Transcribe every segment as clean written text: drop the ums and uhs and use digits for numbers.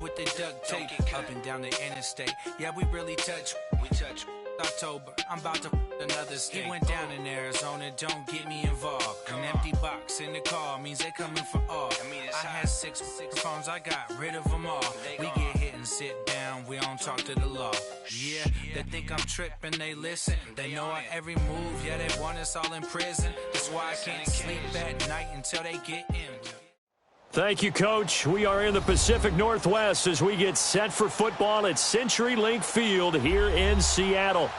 with the duct tape up and down the interstate. Yeah, we really touch. We touch. October, I'm about to another state. He went down in Arizona, don't get me involved. An empty box in the car means they coming for all. I had six phones, I got rid of them all. We get hit and sit down, we don't talk to the law. Yeah, they think I'm tripping, they listen. They know our every move, yeah, they want us all in prison. That's why I can't sleep at night until they get in. Thank you, Coach. We are in the Pacific Northwest as we get set for football at CenturyLink Field here in Seattle.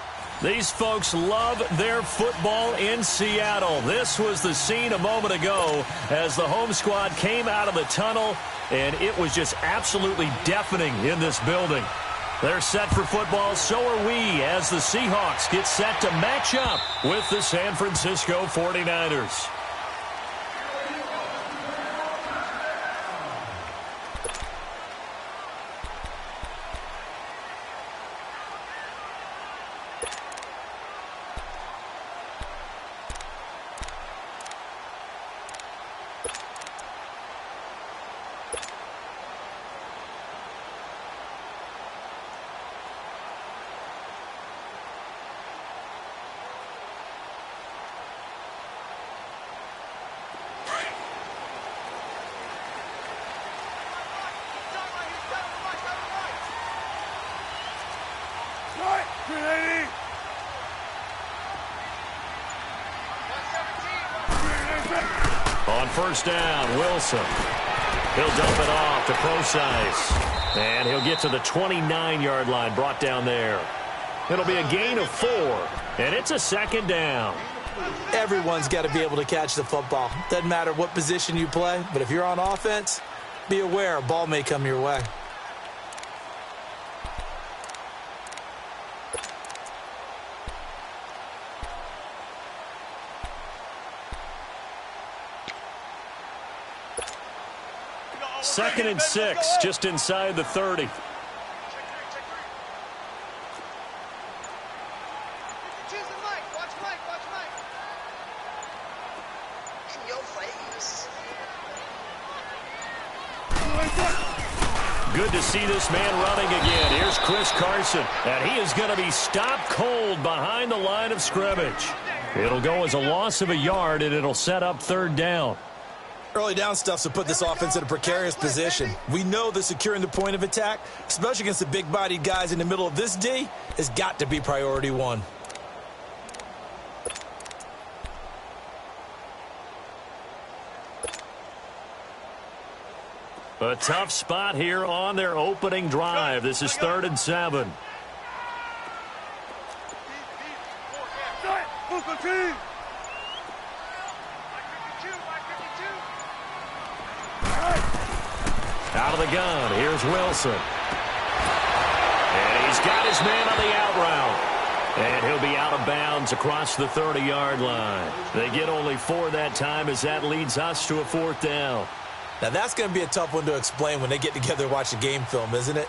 These folks love their football in Seattle. This was the scene a moment ago as the home squad came out of the tunnel, and it was just absolutely deafening in this building. They're set for football, so are we, as the Seahawks get set to match up with the San Francisco 49ers. On first down, Wilson. He'll dump it off to Procise. And he'll get to the 29-yard line, brought down there. It'll be a gain of 4, and it's a second down. Everyone's got to be able to catch the football. Doesn't matter what position you play, but if you're on offense, be aware a ball may come your way. Second and 6, just inside the 30. Good to see this man running again. Here's Chris Carson, and he is going to be stopped cold behind the line of scrimmage. It'll go as a loss of a yard, and it'll set up third down. Early down stuffs will put this offense in a precarious position. We know that securing the point of attack, especially against the big-bodied guys in the middle of this D, has got to be priority one. A tough spot here on their opening drive. This is 3rd and 7. Out of the gun, here's Wilson. And he's got his man on the out route. And he'll be out of bounds across the 30-yard line. They get only 4 that time as that leads us to a 4th down. Now, that's going to be a tough one to explain when they get together and watch the game film, isn't it?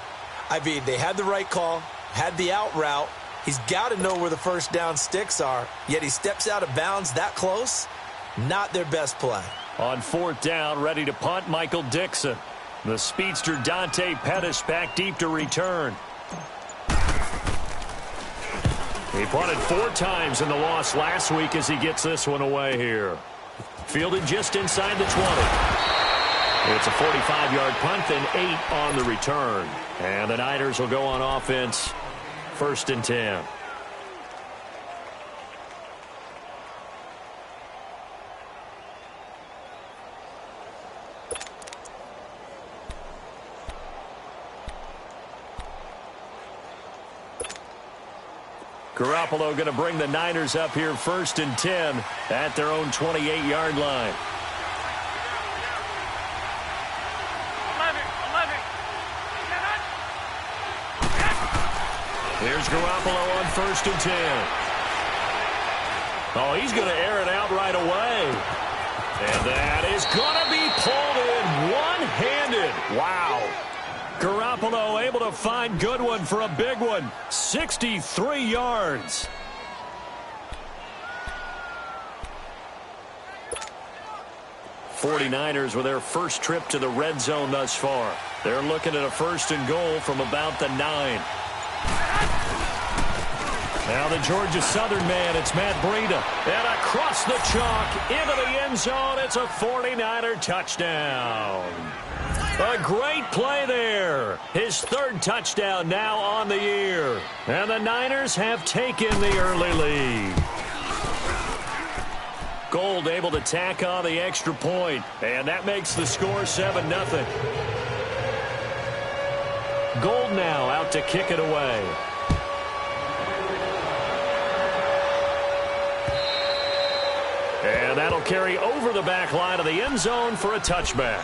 I mean, they had the right call, had the out route. He's got to know where the first down sticks are, yet he steps out of bounds that close. Not their best play. On 4th down, ready to punt, Michael Dixon. The speedster Dante Pettis back deep to return. He punted 4 times in the loss last week as he gets this one away here. Fielded just inside the 20. It's a 45-yard punt, then 8 on the return. And the Niners will go on offense, 1st and 10. Garoppolo going to bring the Niners up here 1st and 10 at their own 28-yard line. Here's Garoppolo on 1st and 10. Oh, he's going to air it out right away. And that is going to be pulled in one-handed. Wow. Garoppolo able to find Goodwin for a big one. 63 yards. '49ers with their first trip to the red zone thus far. They're looking at a 1st and goal from about the 9. Now the Georgia Southern man, it's Matt Breida. And across the chalk, into the end zone, it's a 49er touchdown. A great play there. His 3rd touchdown now on the year. And the Niners have taken the early lead. Gold able to tack on the extra point. And that makes the score 7-0. Gold now out to kick it away. And that'll carry over the back line of the end zone for a touchback.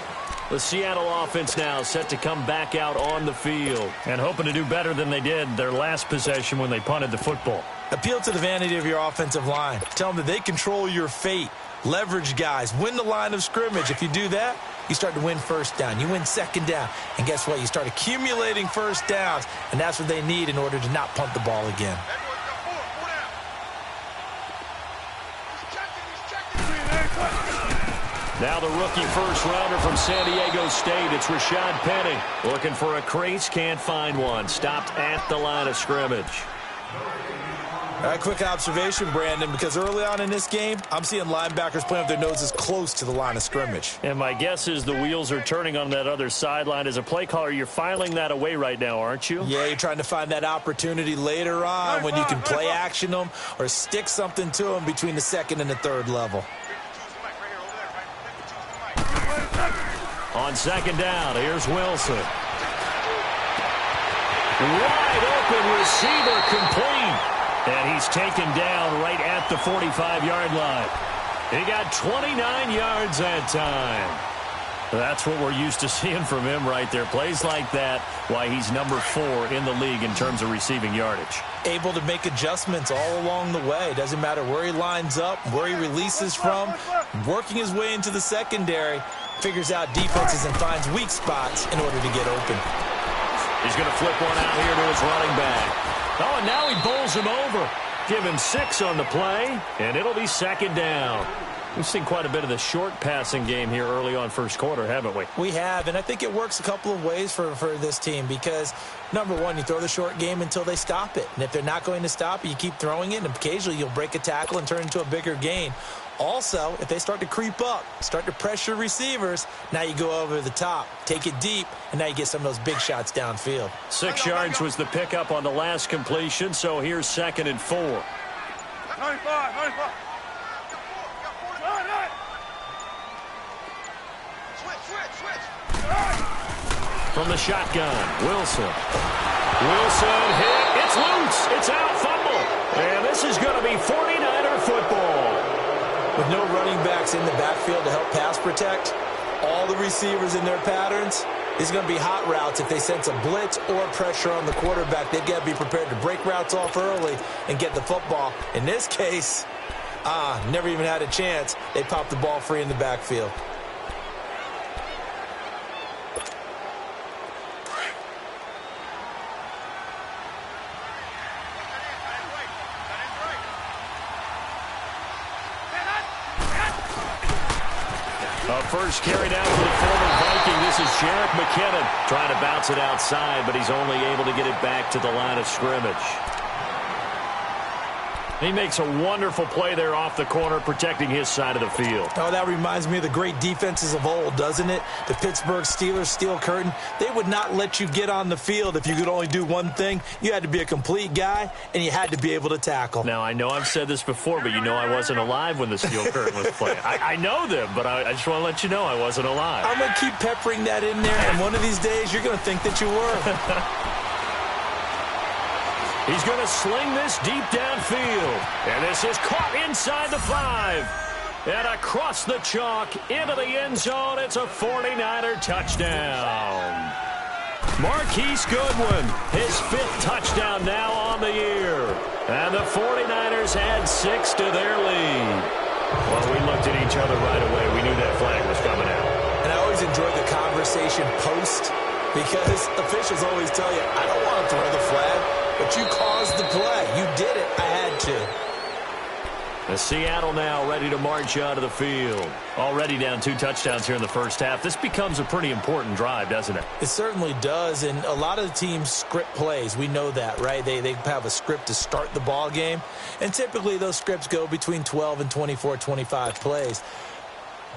The Seattle offense now set to come back out on the field and hoping to do better than they did their last possession when they punted the football. Appeal to the vanity of your offensive line. Tell them that they control your fate. Leverage guys. Win the line of scrimmage. If you do that, you start to win 1st down. You win 2nd down. And guess what? You start accumulating 1st downs, and that's what they need in order to not punt the ball again. Now the rookie 1st-rounder from San Diego State. It's Rashad Penny. Looking for a crease, can't find one. Stopped at the line of scrimmage. All right, quick observation, Brandon, because early on in this game, I'm seeing linebackers playing with their noses close to the line of scrimmage. And my guess is the wheels are turning on that other sideline. As a play caller, you're filing that away right now, aren't you? Yeah, you're trying to find that opportunity later on when you can play action them or stick something to them between the 2nd and the 3rd level. On 2nd down, here's Wilson. Wide open receiver complete. And he's taken down right at the 45-yard line. He got 29 yards that time. That's what we're used to seeing from him right there. Plays like that, why he's number 4 in the league in terms of receiving yardage. Able to make adjustments all along the way. Doesn't matter where he lines up, where he releases from. Working his way into the secondary. Figures out defenses and finds weak spots in order to get open. He's going to flip one out here to his running back. Oh, and now he bowls him over. Give him 6 on the play, and it'll be 2nd down. We've seen quite a bit of the short passing game here early on 1st quarter, haven't we? We have, and I think it works a couple of ways for this team because, number one, you throw the short game until they stop it. And if they're not going to stop it, you keep throwing it, and occasionally you'll break a tackle and turn it into a bigger gain. Also, if they start to creep up, start to pressure receivers, now you go over the top, take it deep, and now you get some of those big shots downfield. 6 yards was the pickup on the last completion, so here's 2nd and 4. 95. From the shotgun, Wilson. Wilson hit. It's loose. It's out. Fumble. And this is going to be 49er football. With no running backs in the backfield to help pass protect, all the receivers in their patterns, these are going to be hot routes. If they sense a blitz or pressure on the quarterback, they've got to be prepared to break routes off early and get the football. In this case, never even had a chance. They popped the ball free in the backfield. First carry down for the former Viking. This is Jerick McKinnon trying to bounce it outside, but he's only able to get it back to the line of scrimmage. He makes a wonderful play there off the corner, protecting his side of the field. Oh, that reminds me of the great defenses of old, doesn't it? The Pittsburgh Steelers steel curtain. They would not let you get on the field if you could only do one thing. You had to be a complete guy, and you had to be able to tackle. Now, I know I've said this before, but you know I wasn't alive when the steel curtain was playing. I know them, but I just want to let you know I wasn't alive. I'm going to keep peppering that in there, and one of these days you're going to think that you were. He's going to sling this deep downfield. And this is caught inside the 5. And across the chalk into the end zone. It's a 49er touchdown. Marquise Goodwin, his 5th touchdown now on the year. And the 49ers add 6 to their lead. Well, we looked at each other right away. We knew that flag was coming out. And I always enjoy the conversation post because officials always tell you, I don't want to throw the flag. But you caused the play. You did it. I had to. Seattle now ready to march onto the field. Already down 2 touchdowns here in the first half. This becomes a pretty important drive, doesn't it? It certainly does, and a lot of the teams script plays. We know that, right? They have a script to start the ball game, and typically those scripts go between 12 and 24, 25 plays.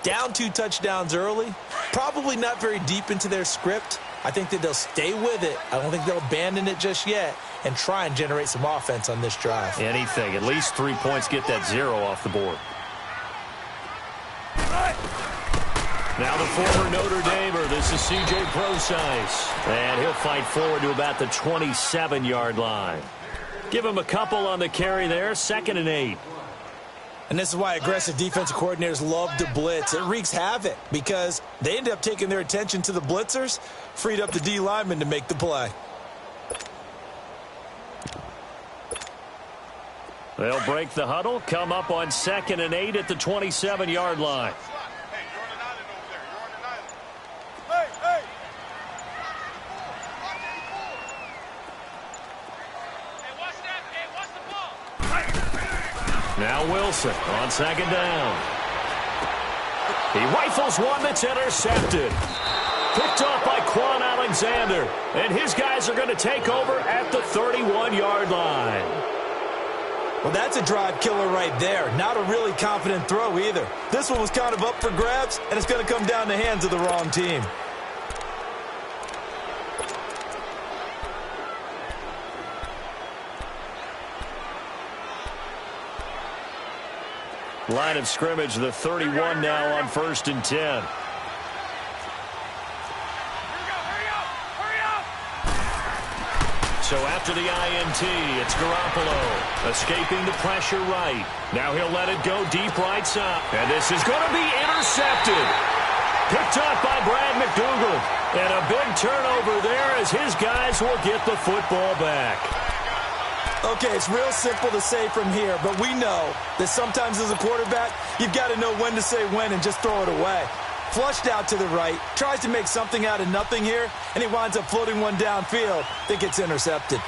Down 2 touchdowns early, probably not very deep into their script. I think that they'll stay with it. I don't think they'll abandon it just yet and try and generate some offense on this drive. Anything. At least 3 points, get that 0 off the board. Now the former Notre Damer, this is C.J. Prosise. And he'll fight forward to about the 27-yard line. Give him a couple on the carry there, 2nd and 8. And this is why aggressive defensive coordinators love to blitz. It wreaks havoc because they end up taking their attention to the blitzers, freed up the D lineman to make the play. They'll break the huddle, come up on 2nd and 8 at the 27-yard line. Now Wilson on 2nd down. He rifles one that's intercepted. Picked off by Quan Alexander. And his guys are going to take over at the 31-yard line. Well, that's a drive killer right there. Not a really confident throw either. This one was kind of up for grabs, and it's going to come down the hands of the wrong team. Line of scrimmage, the 31 now on 1st and 10. So after the INT, it's Garoppolo escaping the pressure right. Now he'll let it go deep right side. And this is going to be intercepted. Picked up by Brad McDougald. And a big turnover there as his guys will get the football back. Okay, it's real simple to say from here, but we know that sometimes as a quarterback, you've got to know when to say when and just throw it away. Flushed out to the right, tries to make something out of nothing here, and he winds up floating one downfield that gets intercepted.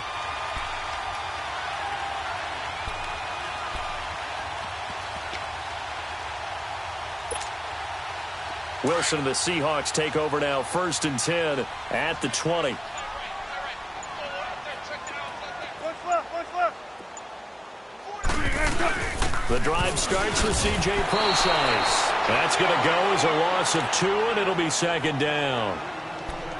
Wilson and the Seahawks take over now, 1st and 10 at the 20. The drive starts with C.J. Prosise. That's going to go as a loss of 2, and it'll be 2nd down.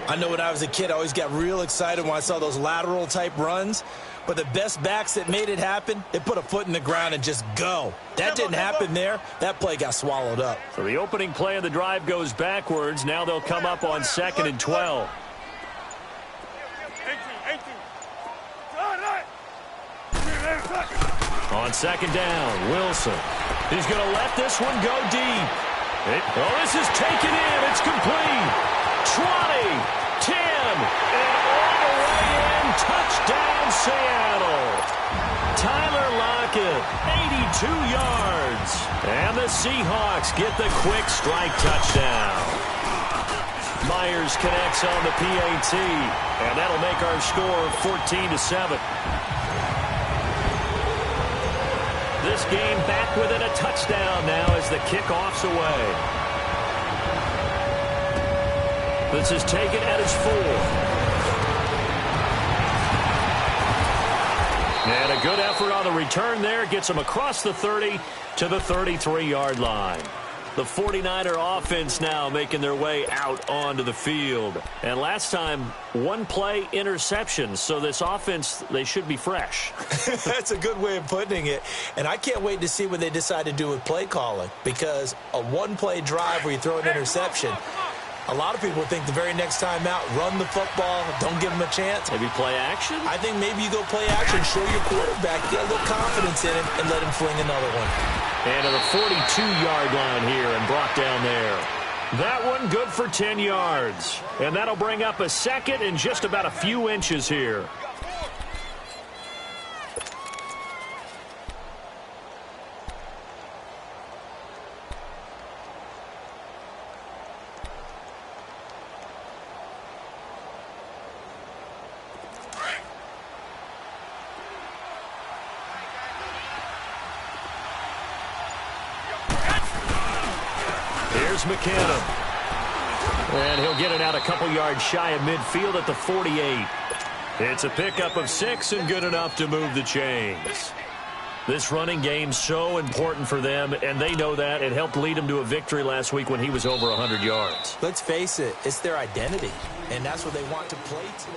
I know when I was a kid, I always got real excited when I saw those lateral-type runs. But the best backs that made it happen, they put a foot in the ground and just go. That didn't happen there. That play got swallowed up. So the opening play of the drive goes backwards. Now they'll come up on 2nd and 12. On 2nd down, Wilson. He's going to let this one go deep. This is taken in. It's complete. 20, 10, and all the way in. Touchdown, Seattle. Tyler Lockett, 82 yards. And the Seahawks get the quick strike touchdown. Myers connects on the PAT, and that'll make our score 14-7. This game back within a touchdown now as the kickoff's away. This is taken at its 4. And a good effort on the return there. Gets him across the 30 to the 33-yard line. The 49er offense now making their way out onto the field. And last time, 1 play interception. So this offense, they should be fresh. That's a good way of putting it. And I can't wait to see what they decide to do with play calling. Because a 1-play drive where you throw an interception, a lot of people think the very next time out, run the football, don't give them a chance. Maybe play action? I think maybe you go play action, show your quarterback, get a little confidence in him, and let him fling another one. And to the 42-yard line here and brought down there. That one good for 10 yards. And that'll bring up a 2nd and just about a few inches here. Here's McKinnon. And he'll get it out a couple yards shy of midfield at the 48. It's a pickup of 6 and good enough to move the chains. This running game's so important for them, and they know that. It helped lead them to a victory last week when he was over 100 yards. Let's face it, it's their identity, and that's what they want to play to.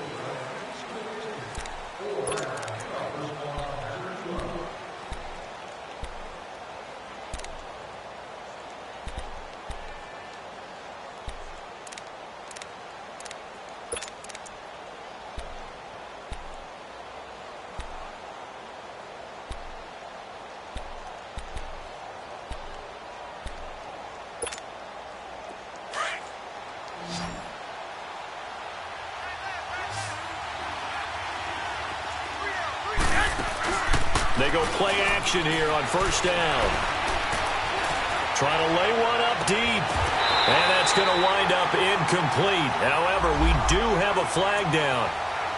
They go play action here on first down. Trying to lay one up deep. And that's going to wind up incomplete. However, we do have a flag down.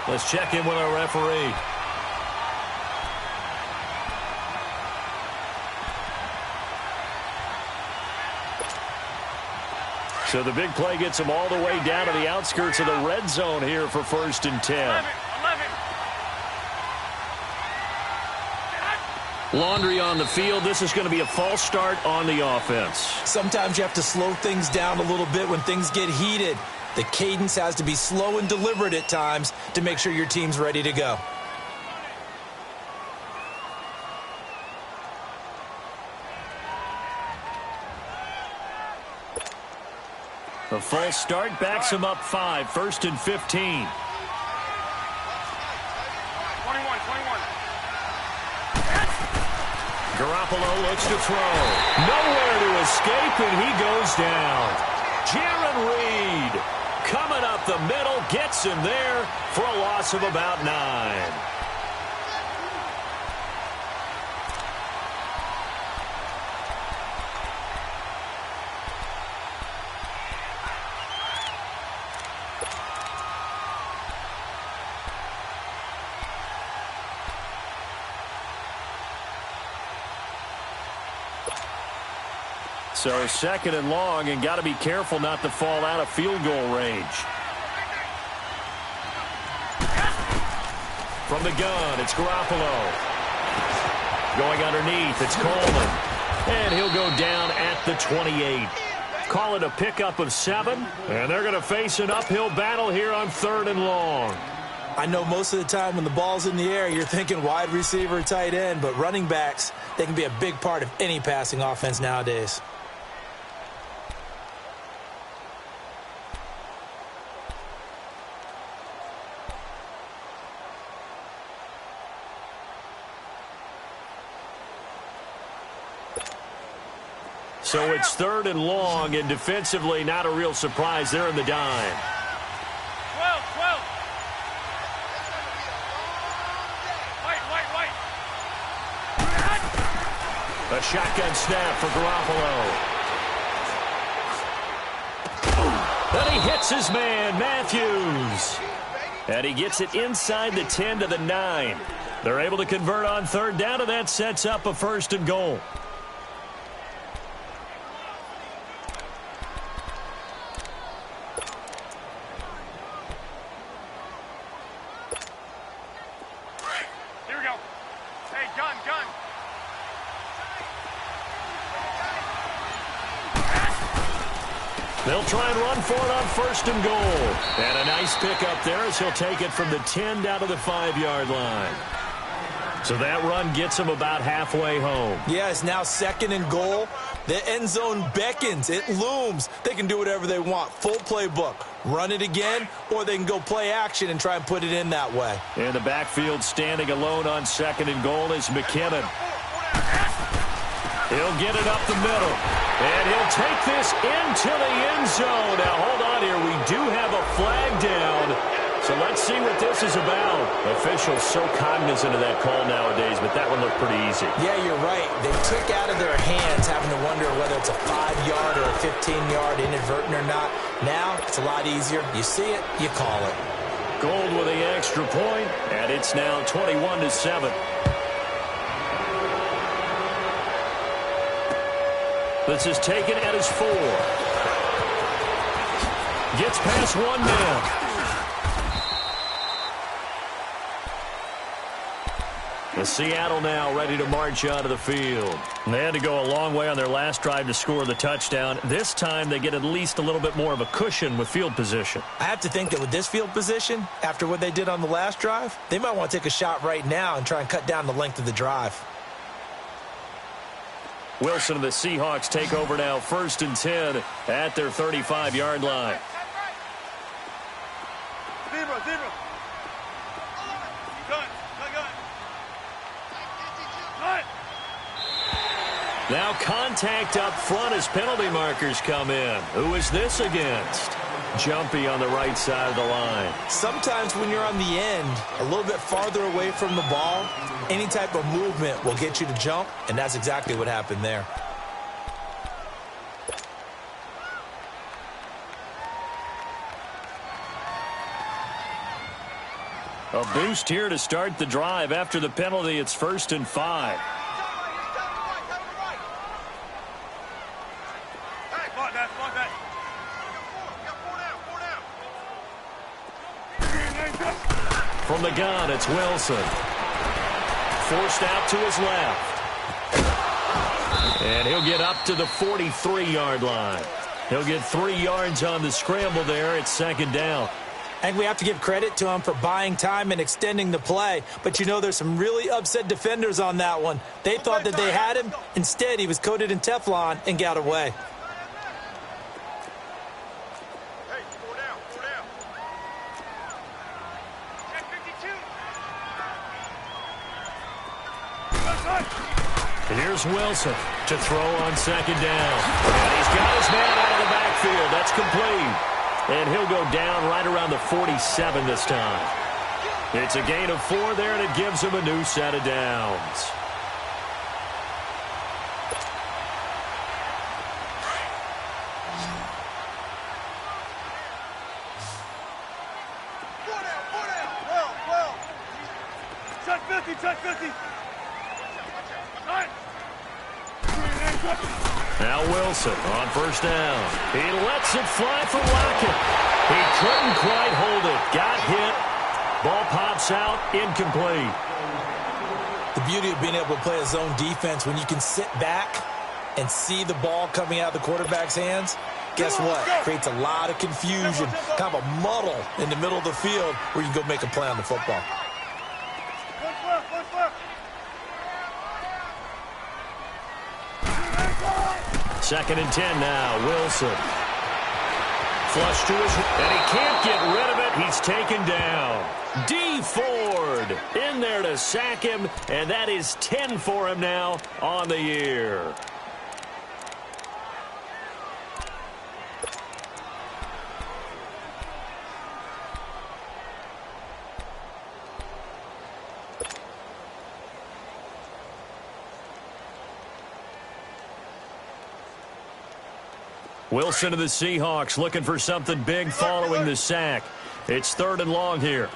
Let's check in with our referee. So the big play gets them all the way down to the outskirts of the red zone here for 1st and 10. Laundry on the field. This is going to be a false start on the offense. Sometimes you have to slow things down a little bit when things get heated. The cadence has to be slow and deliberate at times to make sure your team's ready to go. A false start backs him up 5, 1st and 15. 21. Garoppolo looks to throw. Nowhere to escape, and he goes down. Jaron Reed coming up the middle, gets him there for a loss of about 9. So 2nd and long, and got to be careful not to fall out of field goal range. From the gun, it's Garoppolo. Going underneath, it's Coleman. And he'll go down at the 28. Call it a pickup of 7, and they're going to face an uphill battle here on 3rd and long. I know most of the time when the ball's in the air, you're thinking wide receiver, tight end, but running backs, they can be a big part of any passing offense nowadays. So it's 3rd and long, and defensively not a real surprise. They're in the dime. 12. Wait. A shotgun snap for Garoppolo. Then he hits his man, Matthews. And he gets it inside the 10 to the 9. They're able to convert on 3rd down, and that sets up a 1st and goal. They'll try and run for it on 1st and goal. And a nice pickup there as he'll take it from the 10 down to the 5-yard line. So that run gets him about halfway home. Yeah, it's now 2nd and goal. The end zone beckons. It looms. They can do whatever they want. Full playbook. Run it again, or they can go play action and try and put it in that way. In the backfield, standing alone on 2nd and goal is McKinnon. He'll get it up the middle. And he'll take this into the end zone. Now, hold on here. We do have a flag down. So let's see what this is about. Officials so cognizant of that call nowadays, but that one looked pretty easy. Yeah, you're right. They took out of their hands having to wonder whether it's a 5-yard or a 15-yard inadvertent or not. Now, it's a lot easier. You see it, you call it. Gold with the extra point, and it's now 21-7. This is taken at his 4. Gets past one man. The Seattle now ready to march out of the field. They had to go a long way on their last drive to score the touchdown. This time they get at least a little bit more of a cushion with field position. I have to think that with this field position, after what they did on the last drive, they might want to take a shot right now and try and cut down the length of the drive. Wilson and the Seahawks take over now, 1st and 10 at their 35-yard line. Zero. Now contact up front as penalty markers come in. Who is this against? Jumpy on the right side of the line. Sometimes when you're on the end, a little bit farther away from the ball, any type of movement will get you to jump, and that's exactly what happened there. A boost here to start the drive. After the penalty, it's 1st and 5. From the gun, it's Wilson. Forced out to his left. And he'll get up to the 43-yard line. He'll get 3 yards on the scramble there. It's 2nd down. And we have to give credit to him for buying time and extending the play. But, you know, there's some really upset defenders on that one. They thought that they had him. Instead, he was coated in Teflon and got away. Here's Wilson to throw on 2nd down. And he's got his man out of the backfield. That's complete. And he'll go down right around the 47 this time. It's a gain of 4 there, and it gives him a new set of downs. Check 50. Now Wilson on 1st down. He lets it fly from Lockett. He couldn't quite hold it. Got hit. Ball pops out. Incomplete. The beauty of being able to play a zone defense when you can sit back and see the ball coming out of the quarterback's hands, guess what? Creates a lot of confusion, kind of a muddle in the middle of the field where you can go make a play on the football. 2nd and 10 now. Wilson. Flush to his... And he can't get rid of it. He's taken down. D. Ford in there to sack him. And that is 10 for him now on the year. Wilson of the Seahawks looking for something big following the sack. It's 3rd and long here.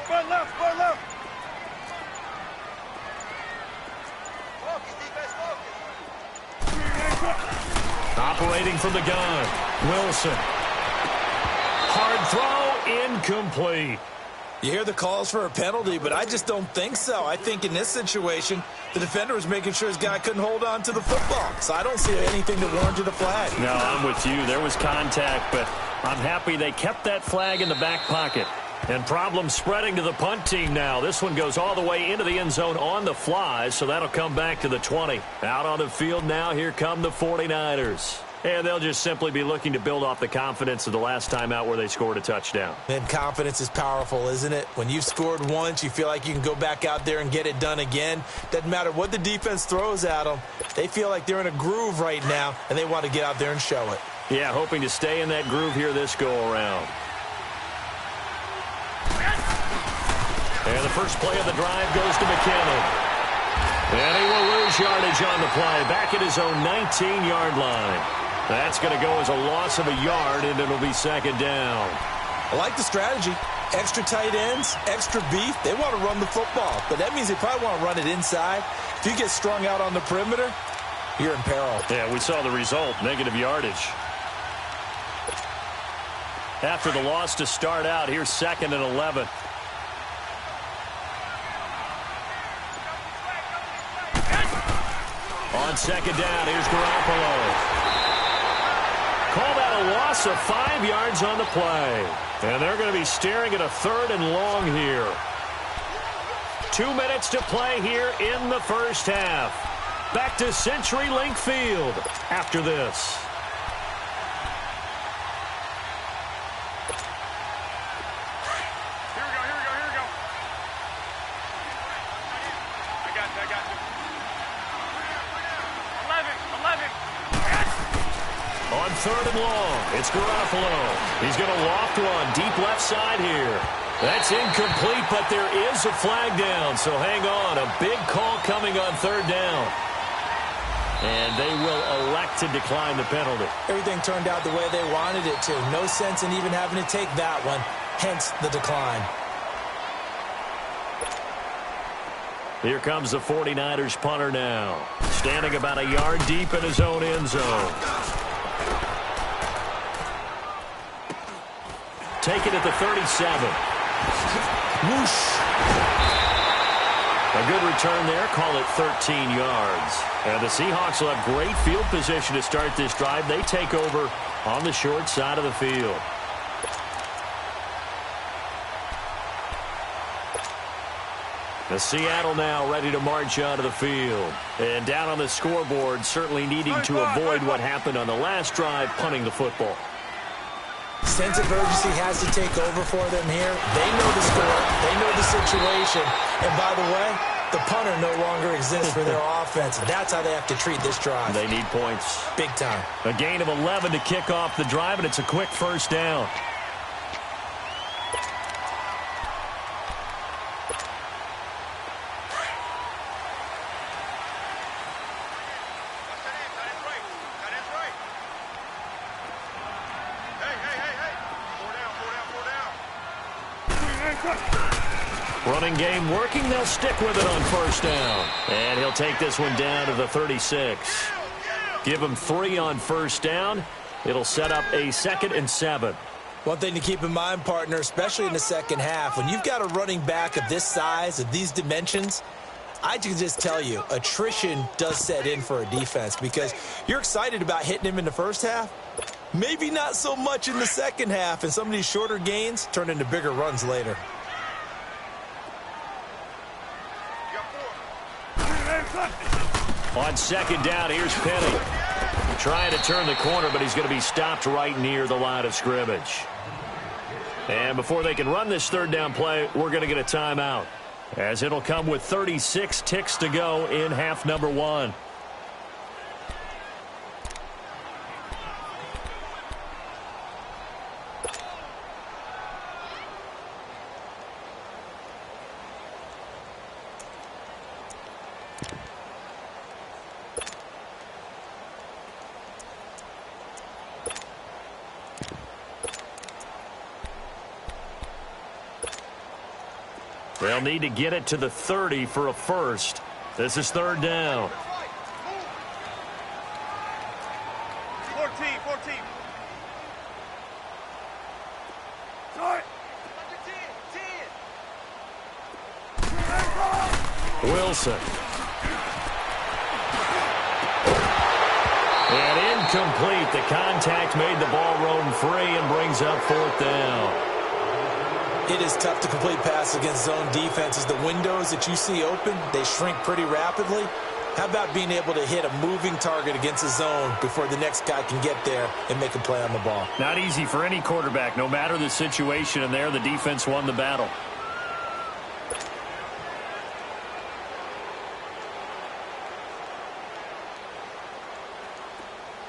Far left. Operating from the gun. Wilson. Hard throw, incomplete. You hear the calls for a penalty, but I just don't think so. I think in this situation, the defender was making sure his guy couldn't hold on to the football. So I don't see anything that warranted a flag. No, I'm with you. There was contact, but I'm happy they kept that flag in the back pocket. And problems spreading to the punt team now. This one goes all the way into the end zone on the fly, so that'll come back to the 20. Out on the field now, here come the 49ers. And they'll just simply be looking to build off the confidence of the last time out where they scored a touchdown. And confidence is powerful, isn't it? When you've scored once, you feel like you can go back out there and get it done again. Doesn't matter what the defense throws at them. They feel like they're in a groove right now, and they want to get out there and show it. Yeah, hoping to stay in that groove here this go-around. And the first play of the drive goes to McKinnon. And he will lose yardage on the play, back at his own 19-yard line. That's going to go as a loss of a yard, and it'll be 2nd down. I like the strategy. Extra tight ends, extra beef. They want to run the football, but that means they probably want to run it inside. If you get strung out on the perimeter, you're in peril. Yeah, we saw the result, negative yardage. After the loss to start out, here's 2nd and 11. On 2nd down, here's Garoppolo. Call that a loss of 5 yards on the play. And they're going to be staring at a 3rd and long here. 2 minutes to play here in the first half. Back to CenturyLink Field after this. Here we go. I got you. 11. On 3rd and long, it's Garoppolo. He's going to loft one deep left side here. That's incomplete, but there is a flag down, so hang on. A big call coming on 3rd down. And they will elect to decline the penalty. Everything turned out the way they wanted it to. No sense in even having to take that one, hence the decline. Here comes the 49ers punter now. Standing about a yard deep in his own end zone. Take it at the 37. Whoosh. A good return there. Call it 13 yards. And the Seahawks will have great field position to start this drive. They take over on the short side of the field. The Seattle now ready to march onto the field. And down on the scoreboard, certainly needing to avoid what happened on the last drive, punting the football. Sense of urgency has to take over for them here. They know the score. They know the situation. And by the way, the punter no longer exists for their offense. That's how they have to treat this drive. They need points. Big time. A gain of 11 to kick off the drive, and it's a quick first down. Running game working. They'll stick with it on first down. And he'll take this one down to the 36. Give him 3 on first down. It'll set up a 2nd and 7. One thing to keep in mind, partner, especially in the second half, when you've got a running back of this size, of these dimensions, I can just tell you, attrition does set in for a defense because you're excited about hitting him in the first half. Maybe not so much in the second half, and some of these shorter gains turn into bigger runs later. On 2nd down, here's Penny. Trying to turn the corner, but he's going to be stopped right near the line of scrimmage. And before they can run this 3rd down play, we're going to get a timeout, as it'll come with 36 ticks to go in half number 1. They'll need to get it to the 30 for a first. This is 3rd down. 14. Sorry. Wilson. And incomplete. The contact made the ball roam free and brings up 4th down. It is tough to complete passes against zone defenses. The windows that you see open, they shrink pretty rapidly. How about being able to hit a moving target against a zone before the next guy can get there and make a play on the ball? Not easy for any quarterback, no matter the situation, and there the defense won the battle.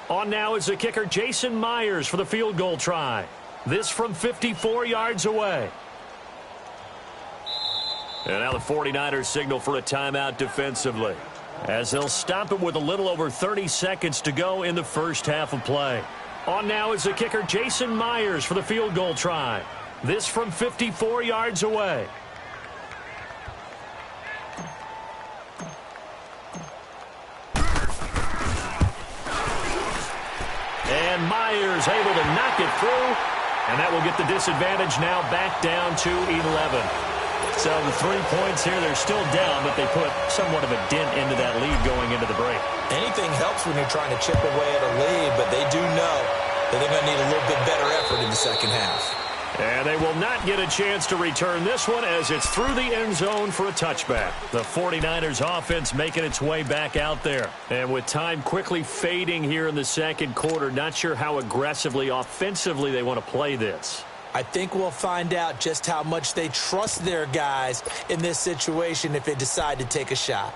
On now is the kicker, Jason Myers, for the field goal try. This from 54 yards away. And now the 49ers signal for a timeout defensively, as they'll stop it with a little over 30 seconds to go in the first half of play. On now is the kicker, Jason Myers, for the field goal try. This from 54 yards away. And Myers able to knock it through. And that will get the disadvantage now back down to 11. So the 3 points here, they're still down, but they put somewhat of a dent into that lead going into the break. Anything helps when you're trying to chip away at a lead, but they do know that they're going to need a little bit better effort in the second half. And they will not get a chance to return this one as it's through the end zone for a touchback. The 49ers offense making its way back out there. And with time quickly fading here in the second quarter, not sure how aggressively, offensively they want to play this. I think we'll find out just how much they trust their guys in this situation if they decide to take a shot.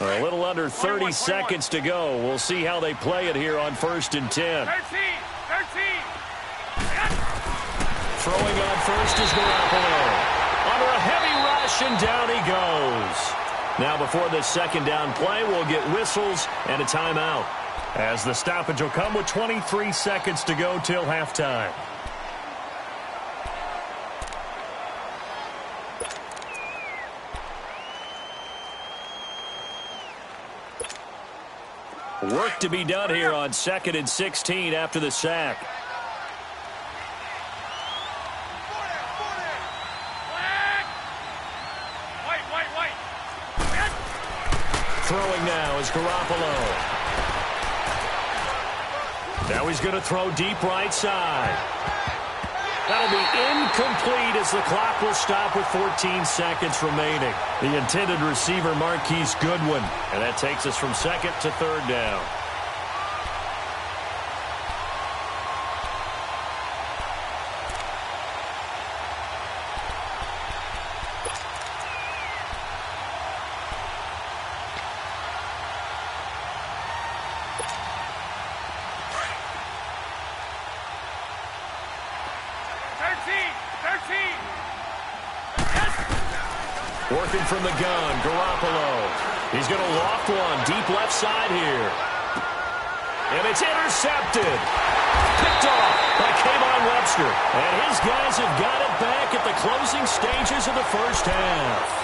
A little under 30 seconds to go. We'll see how they play it here on 1st and 10. 13. Throwing on first is Garoppolo. Under a heavy rush, and down he goes. Now before this second down play, we'll get whistles and a timeout, as the stoppage will come with 23 seconds to go till halftime. Work to be done here on 2nd and 16 after the sack. Throwing now is Garoppolo. Now he's going to throw deep right side. That'll be incomplete as the clock will stop with 14 seconds remaining. The intended receiver, Marquise Goodwin. And that takes us from 2nd to 3rd down. Working from the gun, Garoppolo. He's going to loft one deep left side here. And it's intercepted. Picked off by Kayvon Webster. And his guys have got it back at the closing stages of the first half.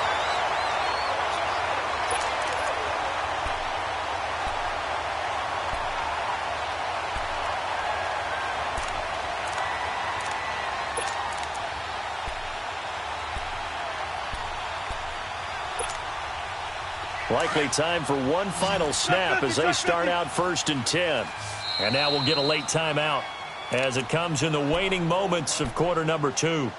Likely time for one final snap as they start out 1st and 10. And now we'll get a late timeout as it comes in the waning moments of quarter number 2.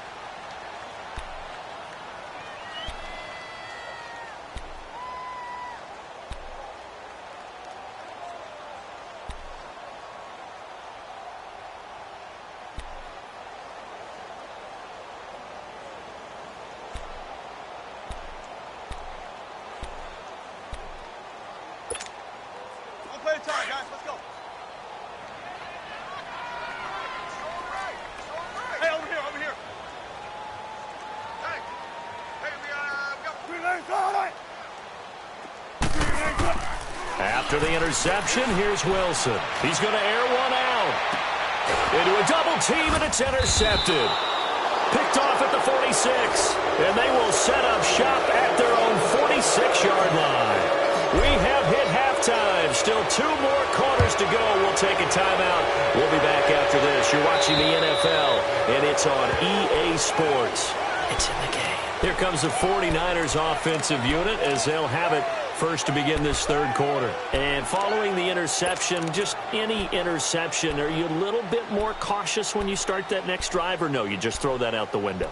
After the interception, here's Wilson. He's going to air one out. Into a double team, and it's intercepted. Picked off at the 46. And they will set up shop at their own 46-yard line. We have hit halftime. Still 2 more quarters to go. We'll take a timeout. We'll be back after this. You're watching the NFL, and it's on EA Sports. It's in the game. Here comes the 49ers offensive unit as they'll have it first to begin this third quarter. And following the interception, just any interception, are you a little bit more cautious when you start that next drive, or no, you just throw that out the window?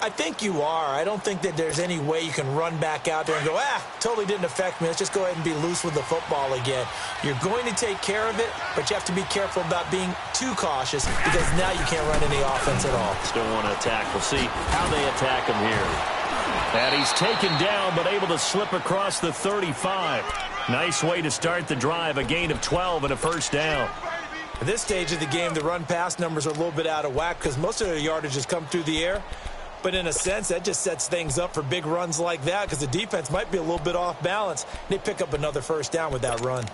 I think you are. I don't think that there's any way you can run back out there and go, totally didn't affect me. Let's just go ahead and be loose with the football again. You're going to take care of it, but you have to be careful about being too cautious because now you can't run any offense at all. Still want to attack. We'll see how they attack him here. And he's taken down but able to slip across the 35. Nice way to start the drive, a gain of 12 and a first down. At this stage of the game, the run-pass numbers are a little bit out of whack because most of their yardage has come through the air. But in a sense, that just sets things up for big runs like that because the defense might be a little bit off balance. They pick up another first down with that run.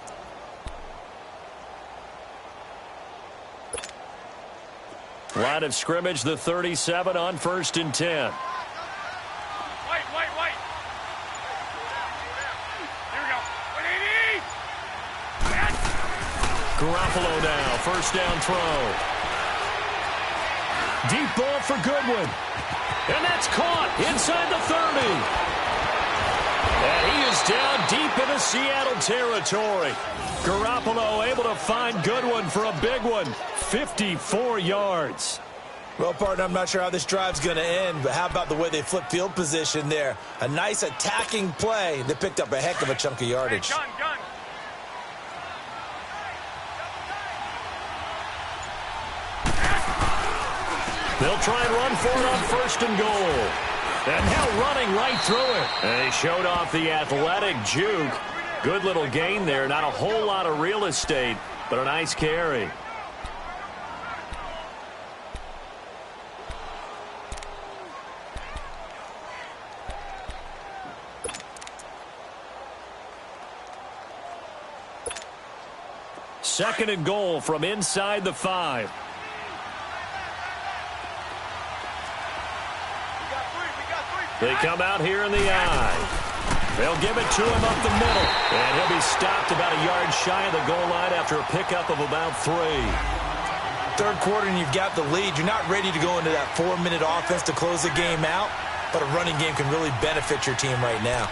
Line of scrimmage, the 37 on 1st and 10. Garoppolo now, first down throw. Deep ball for Goodwin. And that's caught inside the 30. And he is down deep into Seattle territory. Garoppolo able to find Goodwin for a big one. 54 yards. Well, partner, I'm not sure how this drive's going to end, but how about the way they flip field position there? A nice attacking play. They picked up a heck of a chunk of yardage. Gun. They'll try and run for it on first and goal. And now running right through it. And he showed off the athletic juke. Good little gain there. Not a whole lot of real estate, but a nice carry. Second and goal from inside the 5. They come out here in the eye. They'll give it to him up the middle. And he'll be stopped about a yard shy of the goal line after a pickup of about 3. Third quarter and you've got the lead. You're not ready to go into that 4-minute offense to close the game out, but a running game can really benefit your team right now.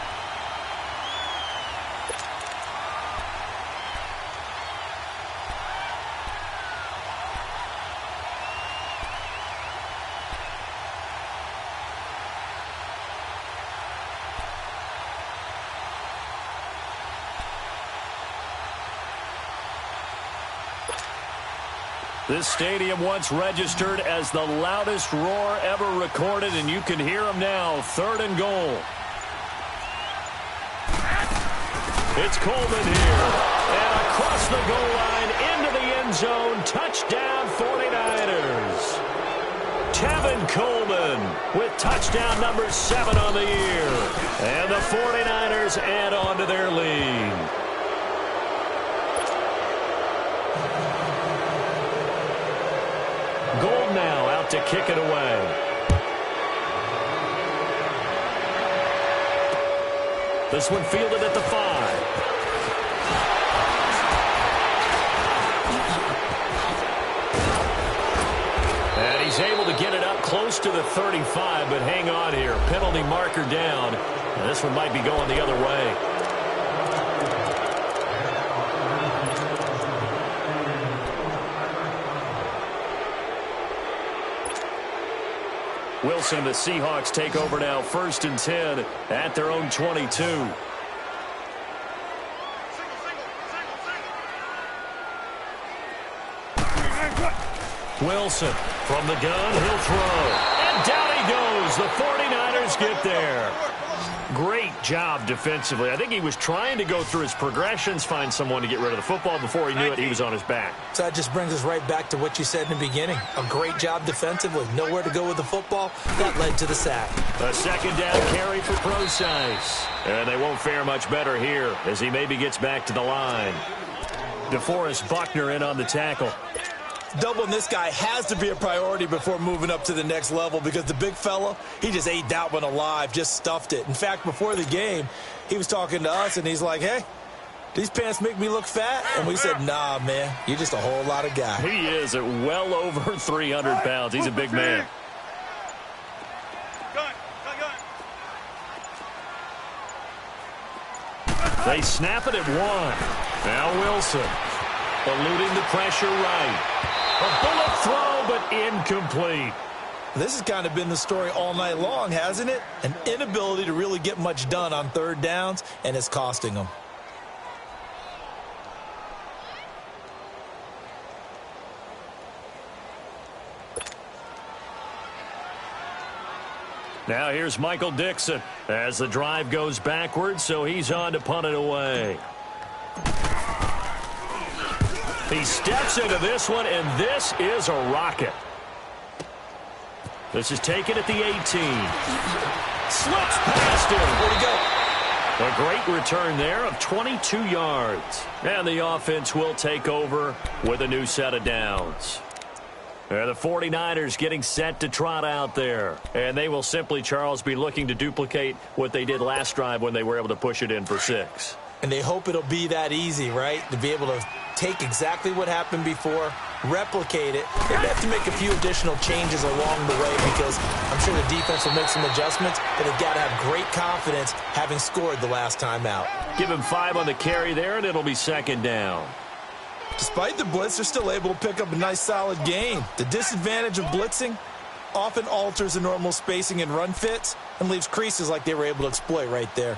This stadium once registered as the loudest roar ever recorded, and you can hear them now. Third and goal. It's Coleman here. And across the goal line into the end zone. Touchdown 49ers. Tevin Coleman with touchdown number 7 on the year. And the 49ers add on to their lead. Gold now out to kick it away. This one fielded at the 5. And he's able to get it up close to the 35, but hang on here. Penalty marker down. And this one might be going the other way. Wilson, the Seahawks take over now, 1st and 10 at their own 22. Wilson from the gun, he'll throw. And down he goes. The 49ers get there. Great job defensively. I think he was trying to go through his progressions, find someone to get rid of the football. Before he knew it, he was on his back. So that just brings us right back to what you said in the beginning. A great job defensively. Nowhere to go with the football. That led to the sack. A second down carry for Procise. And they won't fare much better here as he maybe gets back to the line. DeForest Buckner in on the tackle. Doubling this guy has to be a priority before moving up to the next level because the big fella, he just ate that one alive, just stuffed it. In fact, before the game, he was talking to us, and he's like, hey, these pants make me look fat? And we said, nah, man, you're just a whole lot of guy. He is at well over 300 pounds. He's a big man. They snap it at 1. Now Wilson eluding the pressure right. A bullet throw, but incomplete. This has kind of been the story all night long, hasn't it? An inability to really get much done on third downs, and it's costing them. Now here's Michael Dixon as the drive goes backwards, so he's on to punt it away. He steps into this one, and this is a rocket. This is taken at the 18. Slips past him. Where'd he go? A great return there of 22 yards. And the offense will take over with a new set of downs. And the 49ers getting set to trot out there. And they will simply, Charles, be looking to duplicate what they did last drive when they were able to push it in for 6. And they hope it'll be that easy, right? To be able to take exactly what happened before, replicate it. They may have to make a few additional changes along the way because I'm sure the defense will make some adjustments, but they've got to have great confidence having scored the last time out. Give him 5 on the carry there, and it'll be second down. Despite the blitz, they're still able to pick up a nice, solid gain. The disadvantage of blitzing often alters the normal spacing and run fits and leaves creases like they were able to exploit right there.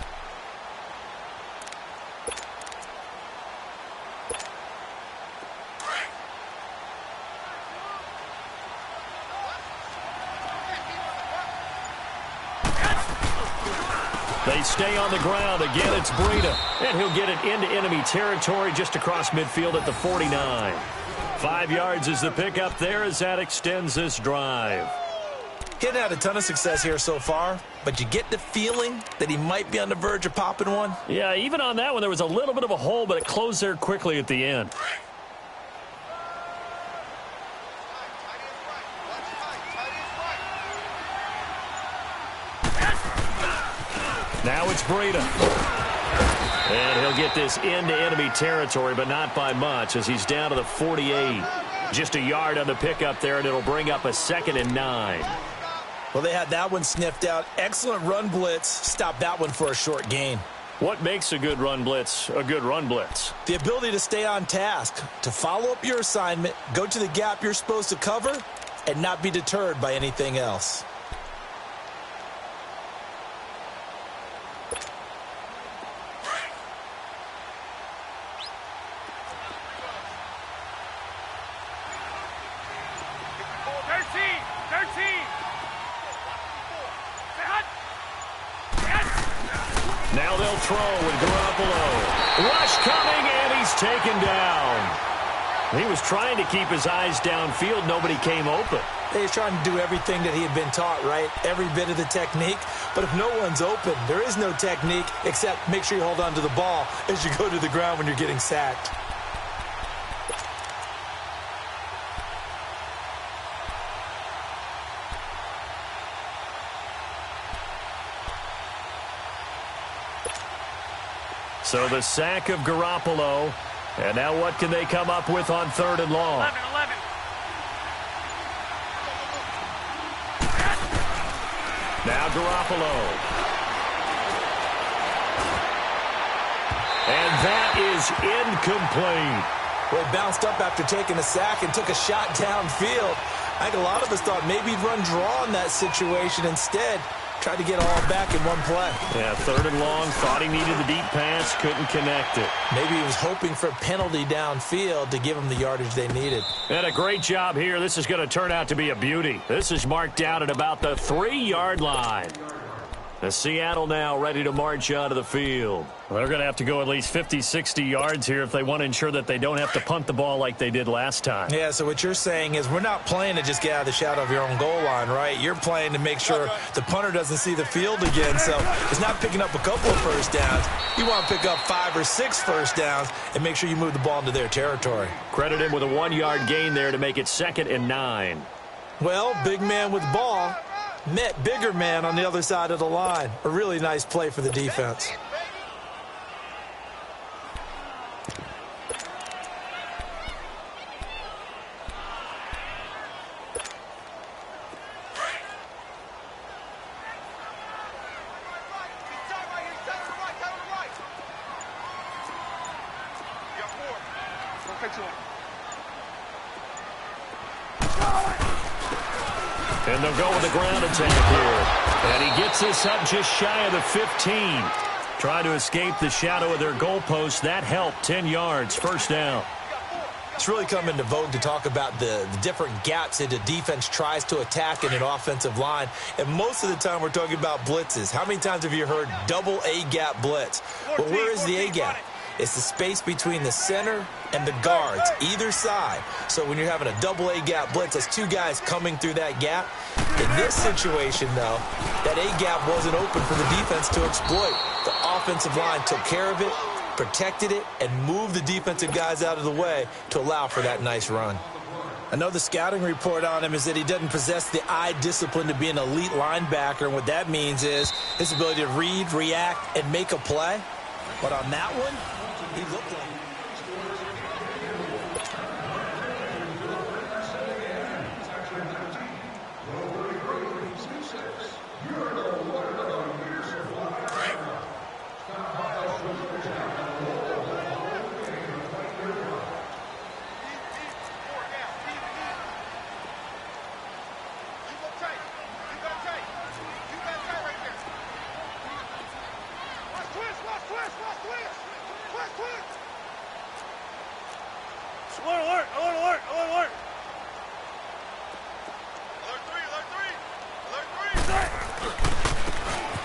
They stay on the ground. Again, it's Breida. And he'll get it into enemy territory just across midfield at the 49. 5 yards is the pickup there as that extends this drive. He hadn't had a ton of success here so far, but you get the feeling that he might be on the verge of popping one. Yeah, even on that one, there was a little bit of a hole, but it closed there quickly at the end. Now it's Breida. And he'll get this into enemy territory, but not by much as he's down to the 48. Just a yard on the pickup there, and it'll bring up a 2nd and 9. Well, they had that one sniffed out. Excellent run blitz. Stop that one for a short gain. What makes a good run blitz a good run blitz? The ability to stay on task, to follow up your assignment, go to the gap you're supposed to cover, and not be deterred by anything else. Now they'll throw with Garoppolo. Rush coming, and he's taken down. He was trying to keep his eyes downfield. Nobody came open. He's trying to do everything that he had been taught, right? Every bit of the technique. But if no one's open, there is no technique except make sure you hold on to the ball as you go to the ground when you're getting sacked. So the sack of Garoppolo. And now what can they come up with on 3rd and long? 11. Now Garoppolo. And that is incomplete. Well, he bounced up after taking a sack and took a shot downfield. I think a lot of us thought maybe he'd run draw in that situation instead. Tried to get all back in one play. Yeah, 3rd and long. Thought he needed the deep pass. Couldn't connect it. Maybe he was hoping for a penalty downfield to give him the yardage they needed. And a great job here. This is going to turn out to be a beauty. This is marked out at about the 3-yard line. The Seattle now ready to march out of the field. Well, they're going to have to go at least 50, 60 yards here if they want to ensure that they don't have to punt the ball like they did last time. Yeah, so what you're saying is we're not playing to just get out of the shadow of your own goal line, right? You're playing to make sure the punter doesn't see the field again. So it's not picking up a couple of first downs. You want to pick up 5 or 6 first downs and make sure you move the ball into their territory. Credit him with a 1-yard gain there to make it 2nd and 9. Well, big man with ball met bigger man on the other side of the line. A really nice play for the defense. And they'll go with the ground attack here. And he gets this up just shy of the 15. Trying to escape the shadow of their goalpost. That helped. 10 yards. First down. It's really come into vogue to talk about the different gaps that the defense tries to attack in an offensive line. And most of the time we're talking about blitzes. How many times have you heard double A-gap blitz? Well, where is the A-gap? It's the space between the center and the guards, either side. So when you're having a double A-gap blitz, that's 2 guys coming through that gap. In this situation, though, that A-gap wasn't open for the defense to exploit. The offensive line took care of it, protected it, and moved the defensive guys out of the way to allow for that nice run. I know the scouting report on him is that he doesn't possess the eye discipline to be an elite linebacker, and what that means is his ability to read, react, and make a play. But on that one, he looked like...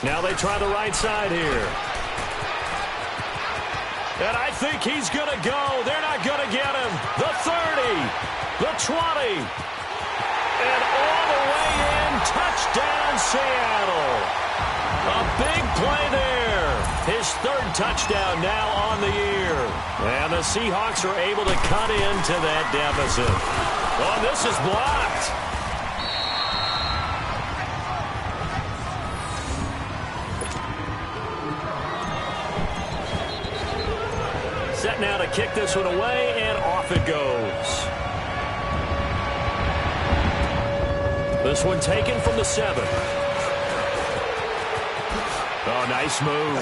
Now they try the right side here. And I think he's going to go. They're not going to get him. The 30, the 20, and all the way in. Touchdown, Seattle. A big play there. His third touchdown now on the year. And the Seahawks are able to cut into that deficit. Oh, this is blocked. Set now to kick this one away, and off it goes. This one taken from the 7. Oh, nice move.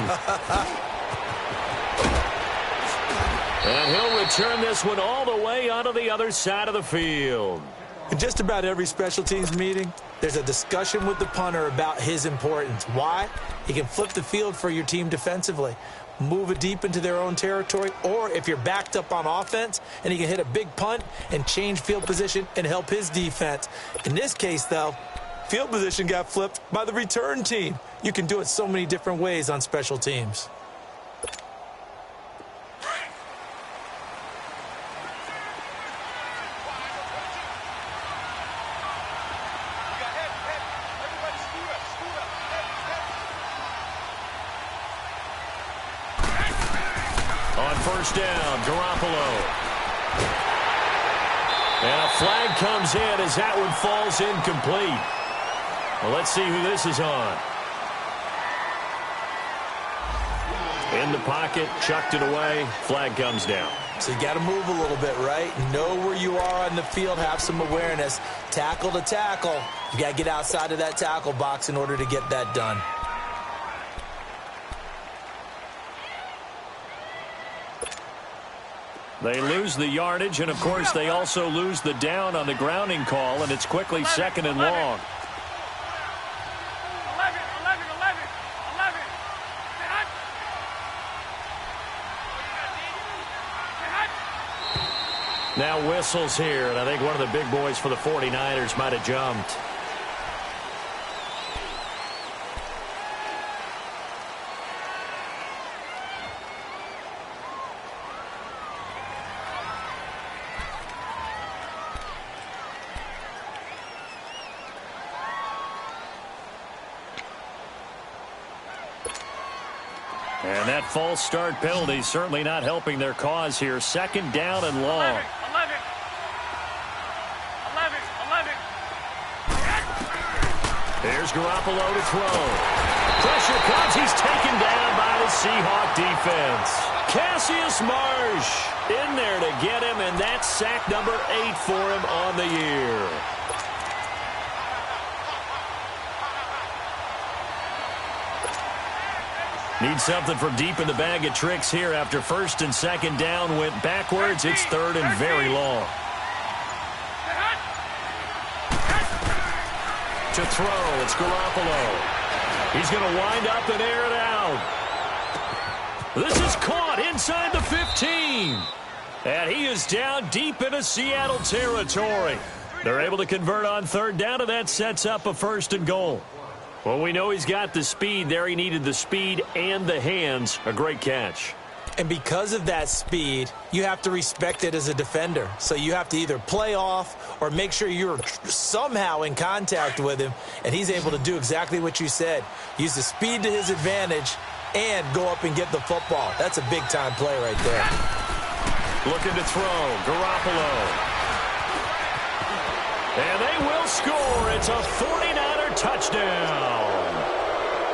And he'll return this one all the way onto the other side of the field. In just about every special teams meeting, there's a discussion with the punter about his importance. Why? He can flip the field for your team defensively, move it deep into their own territory, or if you're backed up on offense, and he can hit a big punt and change field position and help his defense. In this case, though, field position got flipped by the return team. You can do it so many different ways on special teams. First down, Garoppolo. And a flag comes in as that one falls incomplete. Well, let's see who this is on. In the pocket, chucked it away, flag comes down. So you got to move a little bit, right? Know where you are on the field, have some awareness. Tackle to tackle. You got to get outside of that tackle box in order to get that done. They lose the yardage, and, of course, they also lose the down on the grounding call, and it's quickly 2nd and long. 11. Now whistles here, and I think one of the big boys for the 49ers might have jumped. And that false start penalty certainly not helping their cause here. 2nd down and long. 11. Here's Garoppolo to throw. Pressure comes. He's taken down by the Seahawk defense. Cassius Marsh in there to get him, and that's sack number 8 for him on the year. Need something from deep in the bag of tricks here after 1st and 2nd down went backwards. It's 3rd and very long. To throw, it's Garoppolo. He's going to wind up and air it out. This is caught inside the 15. And he is down deep into Seattle territory. They're able to convert on 3rd down, and that sets up a 1st and goal. Well, we know he's got the speed there. He needed the speed and the hands. A great catch. And because of that speed, you have to respect it as a defender. So you have to either play off or make sure you're somehow in contact with him. And he's able to do exactly what you said. Use the speed to his advantage and go up and get the football. That's a big-time play right there. Looking to throw. Garoppolo. And they will score. It's a 49er touchdown.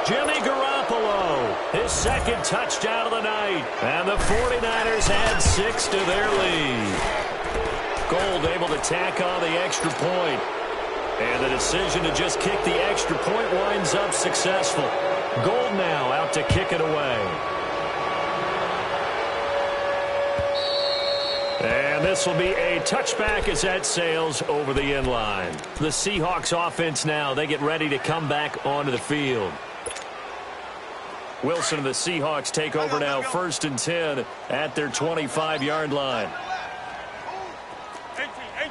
Jimmy Garoppolo Garoppolo, his second touchdown of the night. And the 49ers add 6 to their lead. Gold able to tack on the extra point. And the decision to just kick the extra point winds up successful. Gold now out to kick it away. And this will be a touchback as that sails over the end line. The Seahawks offense now, they get ready to come back onto the field. Wilson and the Seahawks take over now, 1st and 10 at their 25-yard line. 18. Hey,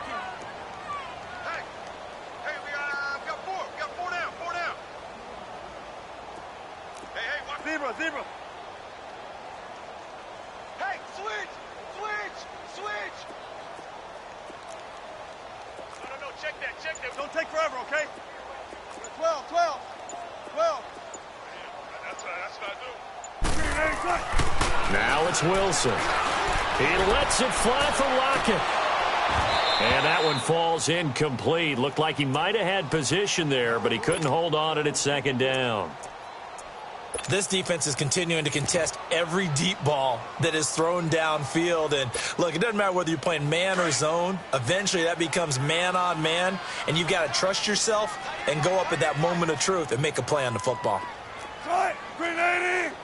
we got 4. We got 4 down. 4 down. Hey, watch. Zebra. Hey, switch. No, check that. Don't take forever, okay? 12. That's what I do. Now it's Wilson. He lets it fly from Lockett. And that one falls incomplete. Looked like he might have had position there, but he couldn't hold on at 2nd down. This defense is continuing to contest every deep ball that is thrown downfield. And, look, it doesn't matter whether you're playing man or zone. Eventually that becomes man on man, and you've got to trust yourself and go up at that moment of truth and make a play on the football. Right, green 80.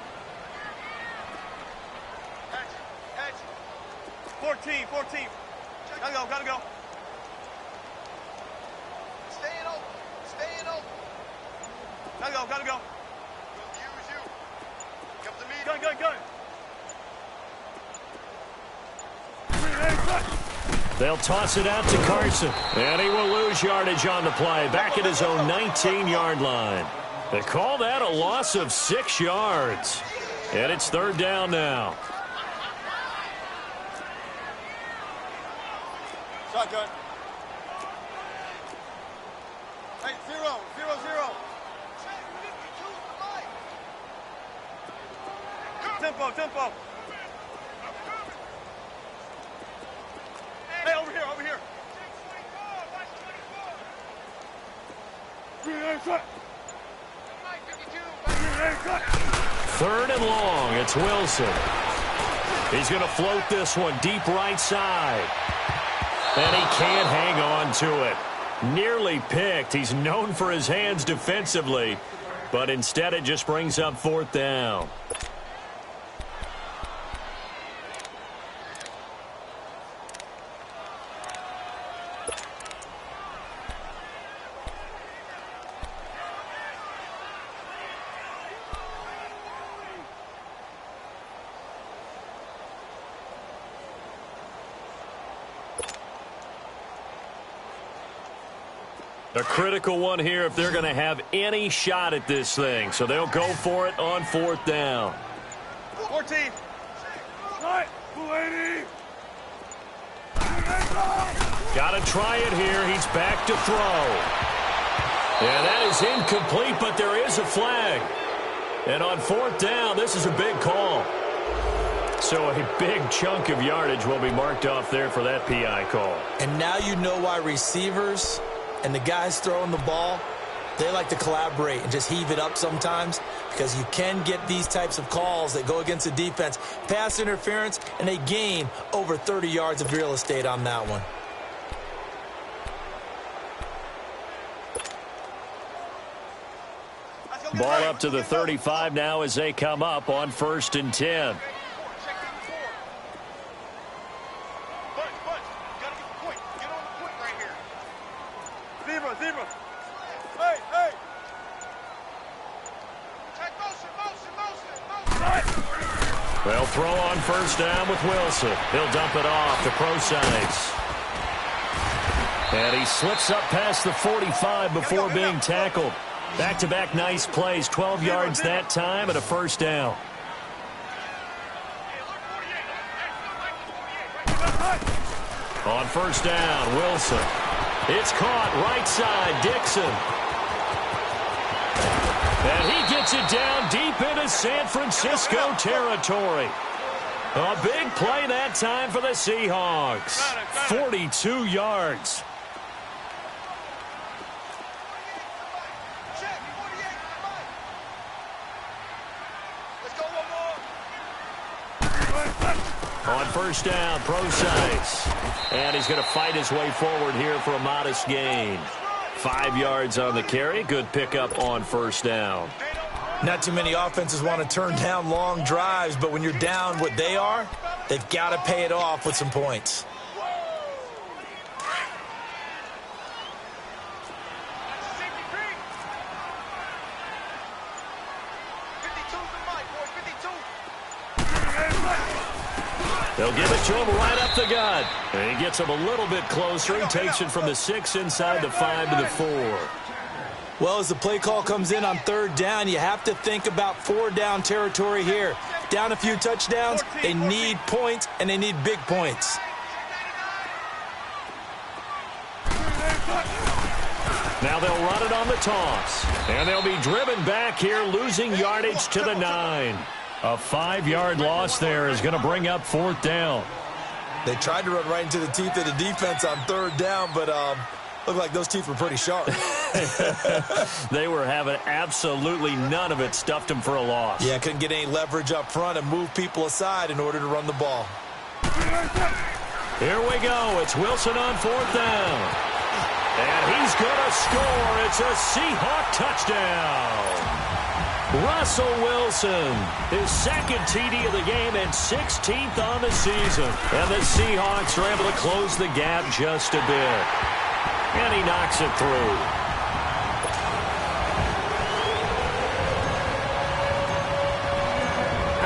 14. Gotta go. Staying open. Gotta go. You. Come to me. Gun. They'll toss it out to Carson. And he will lose yardage on the play. Back at his own 19-yard line. They call that a loss of 6 yards. And it's 3rd down now. Shotgun. Hey, 0. Tempo. Hey, over here. Third and long. It's Wilson. He's going to float this one deep right side. And he can't hang on to it. Nearly picked. He's known for his hands defensively, but instead it just brings up 4th down. A critical one here if they're going to have any shot at this thing. So they'll go for it on 4th down. 14. Right, 280. Got to try it here. He's back to throw. Yeah, that is incomplete, but there is a flag. And on 4th down, this is a big call. So a big chunk of yardage will be marked off there for that PI call. And now you know why receivers and the guys throwing the ball, they like to collaborate and just heave it up sometimes, because you can get these types of calls that go against the defense. Pass interference, and they gain over 30 yards of real estate on that one. Ball up to the 35 now as they come up on 1st and 10. Zebra. Hey. They'll throw on 1st down with Wilson. He'll dump it off to Procise. And he slips up past the 45 before being tackled. Back-to-back nice plays. 12 yards that time and a 1st down. On 1st down, Wilson. It's caught right side, Dixon. And he gets it down deep into San Francisco territory. A big play that time for the Seahawks. 42 yards. On first down, Procise. And he's going to fight his way forward here for a modest gain. 5 yards on the carry. Good pickup on first down. Not too many offenses want to turn down long drives, but when you're down what they are, they've got to pay it off with some points. They'll give it to him right up the gut. And he gets him a little bit closer. He takes it from the 6 inside the 5 to the 4. Well, as the play call comes in on third down, you have to think about 4-down territory here. Down a few touchdowns, they need points, and they need big points. Now they'll run it on the toss. And they'll be driven back here, losing yardage to the 9. A 5-yard loss there is going to bring up fourth down. They tried to run right into the teeth of the defense on third down, but looked like those teeth were pretty sharp. They were having absolutely none of it. Stuffed them for a loss. Yeah, couldn't get any leverage up front and move people aside in order to run the ball. Here we go. It's Wilson on fourth down. And he's going to score. It's a Seahawk touchdown. Russell Wilson, his second TD of the game and 16th on the season. And the Seahawks are able to close the gap just a bit. And he knocks it through.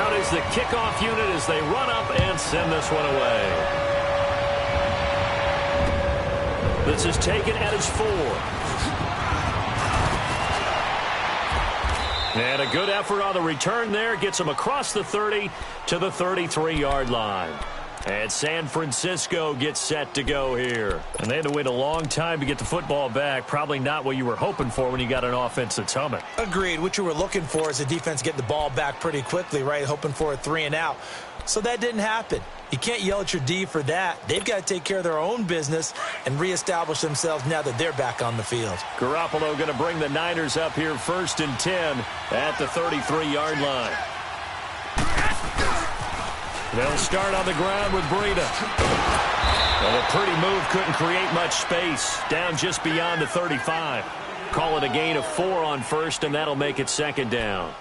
Out is the kickoff unit as they run up and send this one away. This is taken at his 4. And a good effort on the return there. Gets him across the 30 to the 33-yard line. And San Francisco gets set to go here. And they had to wait a long time to get the football back. Probably not what you were hoping for when you got an offense that's humming. Agreed. What you were looking for is the defense get the ball back pretty quickly, right? Hoping for a 3-and-out. So that didn't happen. You can't yell at your D for that. They've got to take care of their own business and reestablish themselves now that they're back on the field. Garoppolo going to bring the Niners up here 1st and 10 at the 33-yard line. They'll start on the ground with Breida. Well, a pretty move couldn't create much space. Down just beyond the 35. Call it a gain of 4 on first, and that'll make it 2nd down.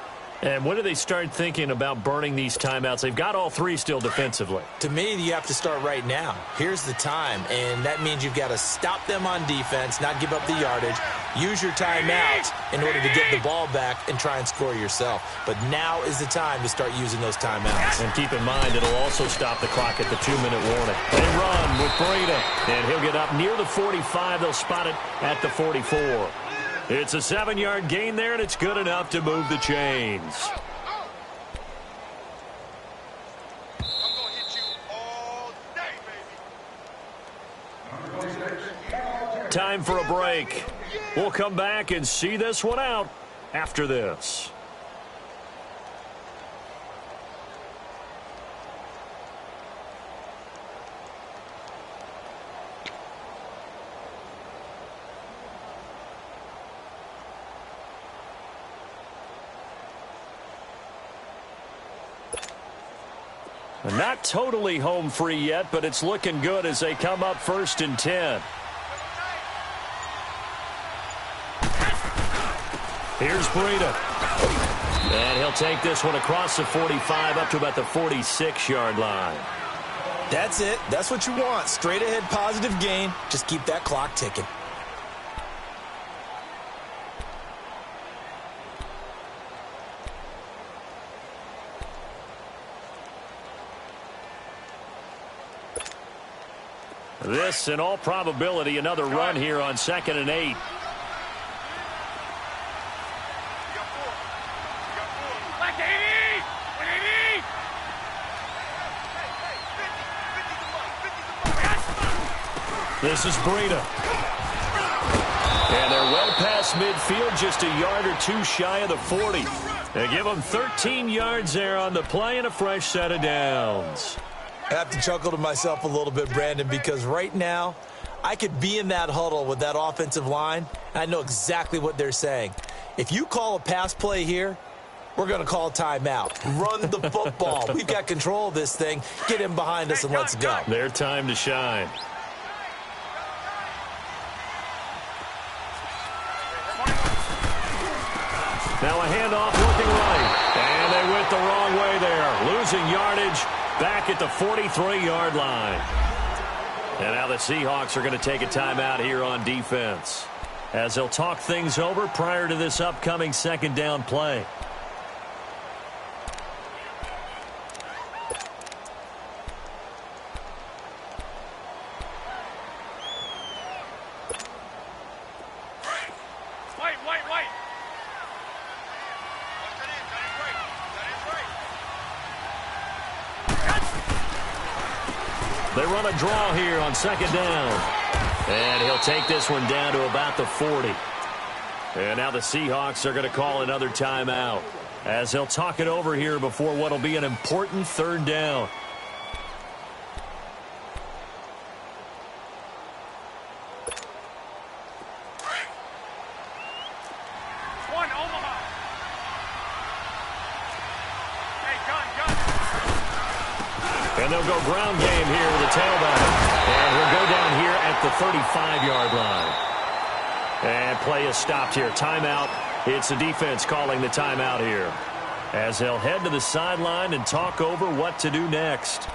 And when do they start thinking about burning these timeouts? They've got all 3 still defensively. To me, you have to start right now. Here's the time, and that means you've got to stop them on defense, not give up the yardage, use your timeouts in order to get the ball back and try and score yourself. But now is the time to start using those timeouts. And keep in mind, it'll also stop the clock at the 2-minute warning. They run with Breida, and he'll get up near the 45. They'll spot it at the 44. It's a 7-yard gain there, and it's good enough to move the chains. I'm going to hit you all day, baby. Time for a break. We'll come back and see this one out after this. Not totally home free yet, but it's looking good as they come up 1st and 10. Here's Breida. And he'll take this one across the 45 up to about the 46-yard line. That's it. That's what you want. Straight ahead positive gain. Just keep that clock ticking. This, in all probability, another run here on 2nd and 8. This is Breida. And they're well past midfield, just a yard or 2 shy of the 40. They give them 13 yards there on the play and a fresh set of downs. I have to chuckle to myself a little bit, Brandon, because right now I could be in that huddle with that offensive line, and I know exactly what they're saying. If you call a pass play here, we're going to call timeout. Run the football. We've got control of this thing. Get him behind us and let's go. Their time to shine. Now a handoff looking right. And they went the wrong way there. Losing yardage back at the 43-yard line. And now the Seahawks are going to take a timeout here on defense, as they'll talk things over prior to this upcoming second down play. They run a draw here on second down. And he'll take this one down to about the 40. And now the Seahawks are going to call another timeout, as they'll talk it over here before what will be an important third down. And they'll go ground game here with a tailback. And he'll go down here at the 35-yard line. And play is stopped here. Timeout. It's the defense calling the timeout here, as they'll head to the sideline and talk over what to do next.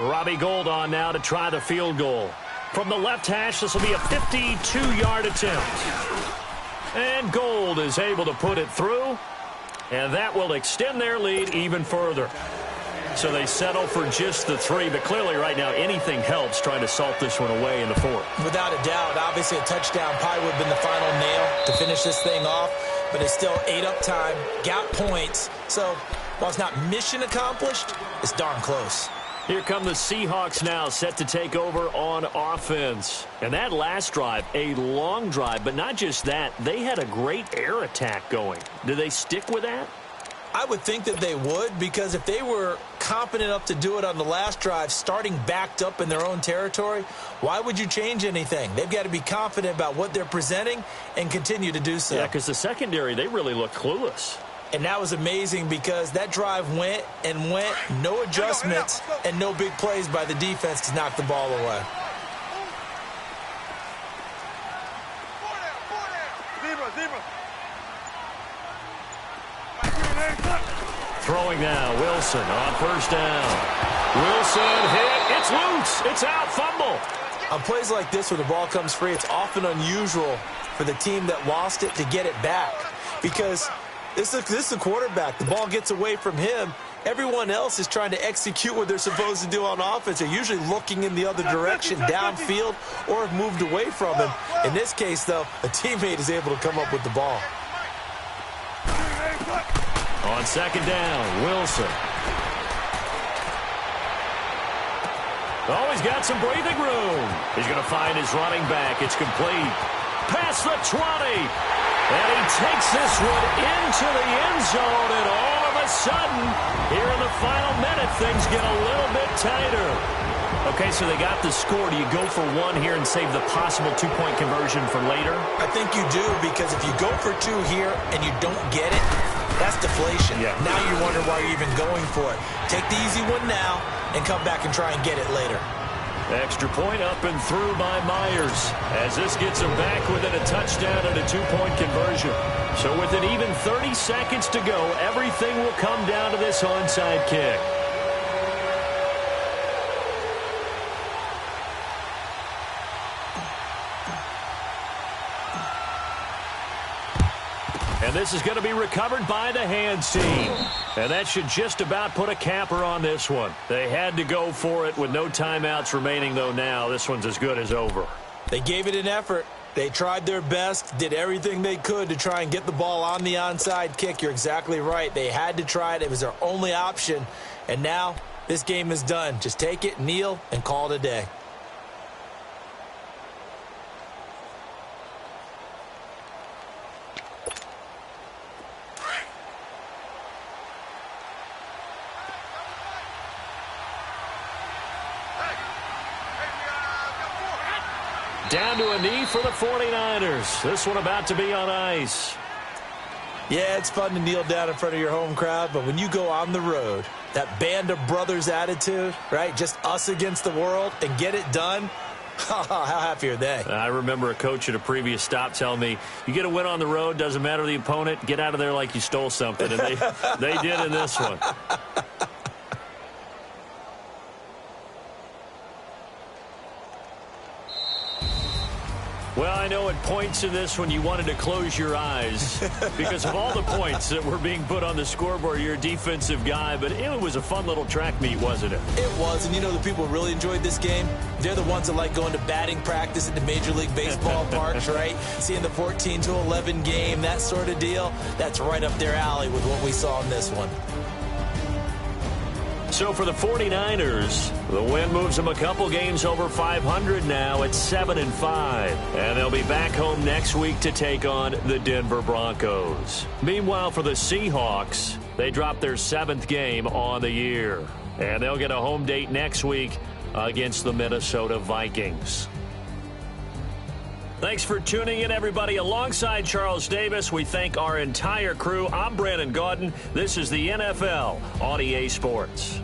Robbie Gould on now to try the field goal. From the left hash, this will be a 52-yard attempt. And Gould is able to put it through, and that will extend their lead even further. So they settle for just the 3, but clearly right now anything helps trying to salt this one away in the 4th. Without a doubt, obviously a touchdown probably would have been the final nail to finish this thing off, but it's still 8 up time, got points. So while it's not mission accomplished, it's darn close. Here come the Seahawks now, set to take over on offense. And that last drive, a long drive, but not just that. They had a great air attack going. Do they stick with that? I would think that they would, because if they were competent enough to do it on the last drive, starting backed up in their own territory, why would you change anything? They've got to be confident about what they're presenting and continue to do so. Yeah, because the secondary, they really look clueless. And that was amazing, because that drive went and went, no adjustments, and no big plays by the defense to knock the ball away. Throwing now, Wilson on first down. Wilson hit, it's loose, it's out, fumble. On plays like this where the ball comes free, it's often unusual for the team that lost it to get it back, because this is a quarterback. The ball gets away from him. Everyone else is trying to execute what they're supposed to do on offense. They're usually looking in the other direction, downfield, or have moved away from him. In this case, though, a teammate is able to come up with the ball. On second down, Wilson. Oh, he's got some breathing room. He's going to find his running back. It's complete. Past the 20. And he takes this one into the end zone, and all of a sudden, here in the final minute, things get a little bit tighter. Okay, so they got the score. Do you go for one here and save the possible two-point conversion for later? I think you do, because if you go for 2 here and you don't get it, that's deflation. Yeah. Now you wonder why you're even going for it. Take the easy one now and come back and try and get it later. Extra point up and through by Myers, as this gets him back within a touchdown and a two-point conversion. So with an even 30 seconds to go, everything will come down to this onside kick. And this is going to be recovered by the hands team. And that should just about put a capper on this one. They had to go for it with no timeouts remaining, though now this one's as good as over. They gave it an effort. They tried their best, did everything they could to try and get the ball on the onside kick. You're exactly right. They had to try it. It was their only option. And now this game is done. Just take it, kneel, and call it a day. Down to a knee for the 49ers. This one about to be on ice. Yeah, it's fun to kneel down in front of your home crowd, but when you go on the road, that band of brothers attitude, right, just us against the world, and get it done, how happy are they? I remember a coach at a previous stop telling me, you get a win on the road, doesn't matter the opponent, get out of there like you stole something. And they did in this one. Well, I know at points in this one you wanted to close your eyes because of all the points that were being put on the scoreboard. You're a defensive guy, but it was a fun little track meet, wasn't it? It was, and you know the people who really enjoyed this game? They're the ones that like going to batting practice at the Major League Baseball parks, right? Seeing the 14-11 game, that sort of deal. That's right up their alley with what we saw in this one. So for the 49ers, the win moves them a couple games over 500 now at 7-5. And they'll be back home next week to take on the Denver Broncos. Meanwhile, for the Seahawks, they dropped their 7th game on the year. And they'll get a home date next week against the Minnesota Vikings. Thanks for tuning in, everybody. Alongside Charles Davis, we thank our entire crew. I'm Brandon Gaudin. This is the NFL on EA Sports.